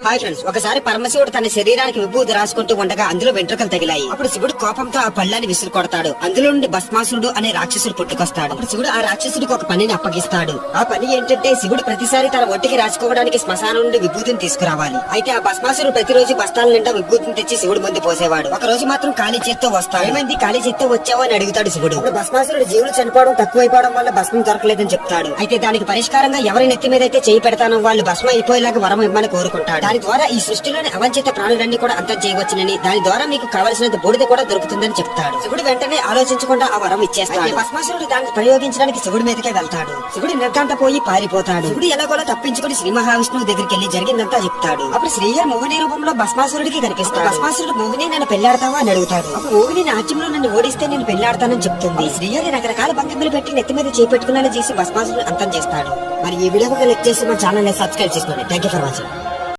Hi friends, ఒకసారి పరమశివుడు తన శరీరానికి విభూతి రాసుకుంటూ ఉండగా అందులో వెంట్రుకలు తగిలాయి. అప్పుడు శివుడు కోపంతో ఆ పళ్ళాన్ని విసురు కొడతాడు. అందులో నుండి భస్మాసురుడు అనే రాక్షసుడు పుట్టుకొస్తాడు. అప్పుడు శివుడు ఆ రాక్షసుడికి ఒక పనిని అప్పగిస్తాడు. ఆ పని ఏంటంటే శివుడు ప్రతిసారి తన ఒంటికి రాసుకోవడానికి శ్మశానం నుండి విభూతిని తీసుకురావాలి. అయితే ఆ భస్మాసురుడు ప్రతిరోజు బస్తాల నిండా విభూతిని తెచ్చి శివుడు ముందు పోసేవాడు. ఒక రోజు మాత్రం ఖాళీ చేత్తో వస్తాడు. ఏమైంది, ఖాళీ చేత్తో వచ్చావు అని అడుగుతాడు శివుడు. అప్పుడు భస్మాసురుడు జీవులు చనిపోవడం తక్కువైపోవడం వల్ల భస్మం దొరకలేదని చెప్తాడు. అయితే దానికి పరిష్కారంగా ఎవరి నెత్తి మీద అయితే చేయి పెడతానో వాళ్ళు భస్మం అయిపోయేలాగా వరం ఇవ్వమని కోరుకుంటాడు. దాని ద్వారా ఈ సృష్టిలోని అవంచిత ప్రాణులన్నీ కూడా అంతం చేయవచ్చునని, దాని ద్వారా మీకు కావలసినంత బూడిద కూడా దొరుకుతుందని చెప్తాడు. శివుడు వెంటనే ఆలోచించకుండా ఆ వరం ఇచ్చేస్తాడు. భస్మాసురుడు దాన్ని ప్రయోగించడానికి శివుడి మీదకే వెళ్తాడు. శివుడు నిర్ఘంట పోయి పారిపోతాడు. శివుడు ఎలాగోలా తప్పించుకుని శ్రీ మహావిష్ణువు దగ్గరికి వెళ్లి జరిగిందంతా చెప్తాడు. అప్పుడు శ్రీహరి మోహిని రూపంలో భస్మాసురుడికి కనిపిస్తాడు. భస్మాసురుడు మోహిని నన్ను పెళ్లాడతావా అని అడుగుతాడు. అప్పుడు మోహిని నాట్యంలో నన్ను ఓడిస్తే నేను పెళ్లాడతానని చెప్తుంది. శ్రీహరి రకరకాల భంగిమలు పెట్టి నెత్తి మీద చేపెట్టుకునేలా చేసి భస్మాసురుడు అంతం చేస్తాడు. మరి ఈ వీడియోకి లైక్ చేసి మా ఛానల్ ని సబ్స్క్రైబ్ చేసుకోండి. Thank you for watching.